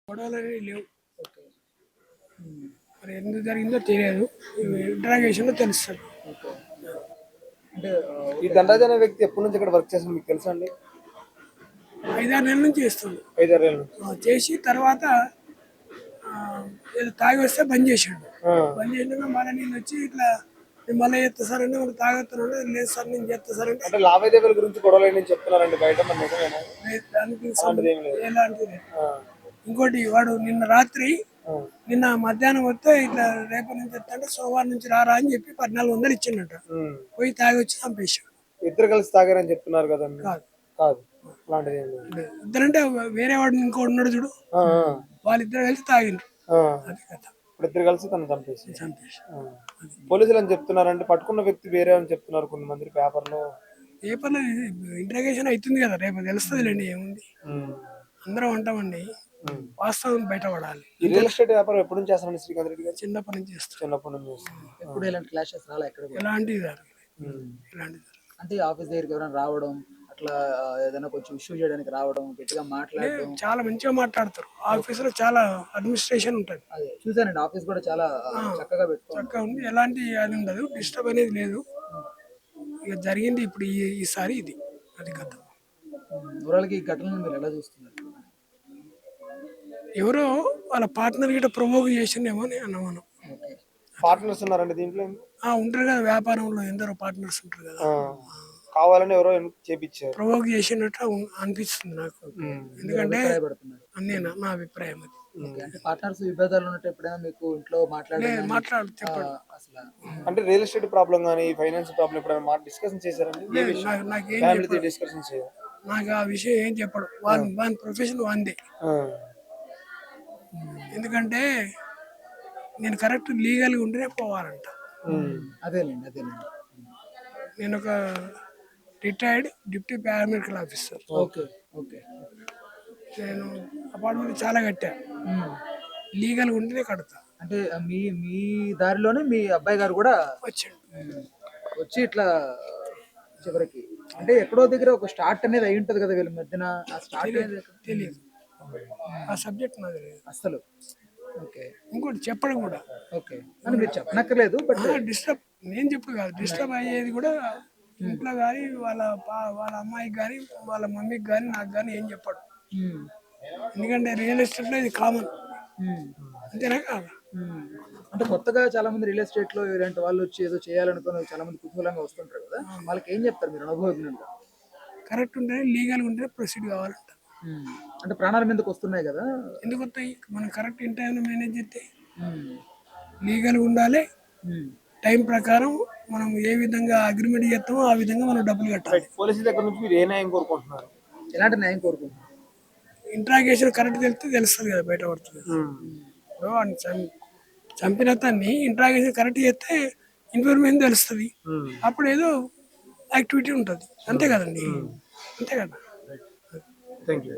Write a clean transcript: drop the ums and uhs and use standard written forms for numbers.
గొడవలనేవి లేవు. ఓకే. హ్మ్. మరి ఎందుకు జరిగిందో తెలియదు. ఇంట్రాగేషన్‌లో తెలుస్తది. ఓకే. అంటే ఈ ఓకే. ధనరాజ్ అనే వ్యక్తి ఎప్పటి నుంచి ఇక్కడ వర్క్ చేస్తుంది మీకు తెలుసా అండి? 5, 6 నెలల నుంచి చేస్తుండు. 5, 6 ఏళ్ళ నుంచి. చేసి తర్వాత ఏదో తాగి వస్తే బంద్ చేసిండు. ఆ. బంద్ చేసినాక మళ్ళీ నేను వచ్చి ఇట్లా నేను మళ్ళీ చేస్తా సార్ అంటే వాళ్ళు తాగుతున్నాడు. లేదు సార్ నేను చేస్తా సార్ అంటే అంటే లావాదేవీల గురించి గొడవలు అని చెప్తున్నారండి బయట, మరి నిజమేనా? దానికి అలాంటిది ఏం లేదు. ఎలాంటిది లేదు. ఆ. ఇంకోటి వాడు నిన్న రాత్రి ఆ. నిన్న మధ్యాహ్నం వస్తే ఇట్లా రేపటి నుంచి వస్తా అంటే సోమవారం నుంచి రారా అని చెప్పి 1400 ఇచ్చిండట. ఉమ్. పోయి తాగి వచ్చి చంపేశాడు. ఇద్దరు కలిసి తాగారని చెప్తున్నారు కదండి. కాదు కాదు, అలాంటిది ఏం లేదు. ఇద్దరంటే వేరే వాడు ఇంకోటి ఉన్నాడు చూడు, ఆ, వాళ్ళిద్దరు కలిసి తాగిండ్రు. ఆ. అది కథ. ఇప్పుడు ఇద్దరు కలిసి తను చంపేసి చంపేశాడు. పోలీసులు అని చెప్తున్నారంటే పట్టుకున్న వ్యక్తి వేరే అని చెప్తున్నారు కొంతమంది పేపర్లో. పేపర్లో ఇంట్రాగేషన్ అవుతుంది కదా, రేపు తెలుస్తుందిలేండి. ఏముంది, అందరం ఉంటామండి. వాస్తవం బయటపడాలి. ఈ రియల్ ఎస్టేట్ వ్యాపారం ఎప్పటి నుంచి చేస్తారండి శ్రీకాంత్ రెడ్డి గారు? చిన్నప్పటి నుంచి చేస్తాం. చిన్నప్పటి నుంచి చేస్తారు. ఎప్పుడు ఇలాంటి క్లాషెస్ రాలే ఎక్కడ కూడా? ఎలాంటిది జరగలేదు. ఎలాంటిది జరగలేదు. అంటే ఆఫీస్ దగ్గరికి ఎవరైనా రావడం అట్లా ఏదైనా కొంచెం ఇష్యూ చేయడానికి రావడం, గట్టిగా మాట్లాడడం? చాలా మంచిగా మాట్లాడతారు. ఆఫీసులో చాలా అడ్మినిస్ట్రేషన్ ఉంటుంది. అదే చూసానండి, ఆఫీస్ కూడా చాలా చక్కగా పెట్టుకోవాలి. చక్కగా ఉంది, ఎలాంటి అది ఉండదు, డిస్టర్బ్ అనేది లేదు. ఇక జరిగింది ఇప్పుడు ఈసారి ఇది, అది కథ. ఊరలకి ఈ ఘటనను మీరు ఎలా చూస్తున్నారు? ఎవరో వాళ్ళ పార్ట్నర్ గిట్ట ప్రమోగ్ చేసిండేమో అని అన్నమానం. ఓకే. పార్ట్నర్స్ ఉన్నారండి దీంట్లో? ఉంటారు కదా, వ్యాపారంలో ఎందరో పార్ట్నర్స్ ఉంటారు కదా. కావాలని ఎవరో చేపించారు, ప్రమోగ్ చేసినట్టు అనిపిస్తుంది నాకు. ఎందుకంటే అభిప్రాయపడుతున్నారు. నేను నా అభిప్రాయం అది. ఓకే. అంటే పార్ట్నర్స్ విభేదాలు ఉన్నట్టు ఎప్పుడైనా మీకు ఇంట్లో మాట్లాడు చెప్పండి. అసలు అంటే రియల్ ఎస్టేట్ ప్రాబ్లం కానీ ఫైనాన్స్ ప్రాబ్లం ఎప్పుడైనా డిస్కషన్ చేశారండి? నాకేం ఫ్యామిలీతో డిస్కషన్ చేయాలి. నాకు ఆ విషయం ఏం చెప్పడు. వాని ప్రొఫెషన్ వాందే. ఎందుకంటే నేను కరెక్ట్ లీగల్గా ఉంటేనే పోవాలంట. అదేలేండి. నేను ఒక retired deputy paramedical officer. Okay. Okay. నేను అపార్ట్మెంట్ చాలా కట్టా. లీగల్గా ఉంటేనే కడతా. అంటే మీ మీ దారిలోనే మీ అబ్బాయి గారు కూడా వచ్చాడు. వచ్చి ఇట్లా చివరికి అంటే ఎక్కడో దగ్గర ఒక స్టార్ట్ అనేది అయి ఉంటది కదా వీళ్ళ మధ్యన. ఆ స్టార్ట్ అనేది తెలియదు, ఆ సబ్జెక్ట్ నాకు తెలియదు అసలు. ఓకే. ఇంకోటి చెప్పడం కూడా. ఓకే. అని మీరు చెప్పనక్కర్లేదు, బట్ డిస్టర్బ్ నేను చెప్పు కాదు, డిస్టర్బ్ అయ్యేది కూడా ఇంట్లో కానీ వాళ్ళ అమ్మాయికి కానీ వాళ్ళ మమ్మీకి కానీ నాకు కానీ ఏం చెప్పాడు. ఎందుకంటే రియల్ ఎస్టేట్లో ఇది కామన్, అంతేనా కాదా? అంటే కొత్తగా చాలా మంది రియల్ ఎస్టేట్ లో ఇలాంటి వాళ్ళు వచ్చి ఏదో చేయాలనుకుని చాలా మంది కుతూహలంగా వస్తుంటారు కదా, వాళ్ళకి ఏం చెప్తారు మీరు అనుభవజ్ఞులుగా? కరెక్ట్ ఉంటేనే లీగల్గా ఉంటేనే ప్రొసీడ్ కావాలంట. అంటే ప్రాణాల మీదకి వస్తున్నాయి కదా, ఎందుకు వస్తాయి? మనం కరెక్ట్ ఇన్ టైంలో మేనేజ్ చేస్తే లీగల్గా ఉండాలి. టైం ప్రకారం మనం ఏ విధంగా అగ్రిమెంట్ చేస్తామో ఆ విధంగా మనం డబ్బులు కట్టాలి. పోలీసుల దగ్గర నుంచి మీరు ఏ న్యాయం కోరుకుంటున్నారు? ఎలాంటి న్యాయం కోరుకుంటున్నారు? ఇంట్రాగేషన్ కరెక్ట్ తెలుస్తుంది కదా, బయట పడుతుంది. ఇప్పుడు వాడిని చంపిన అతన్ని ఇంట్రాగేషన్ కరెక్ట్ చేస్తే ఇన్ఫర్మేషన్ తెలుస్తుంది. అప్పుడు ఏదో యాక్టివిటీ ఉంటుంది, అంతే కదండి. అంతే కదా. Thank you.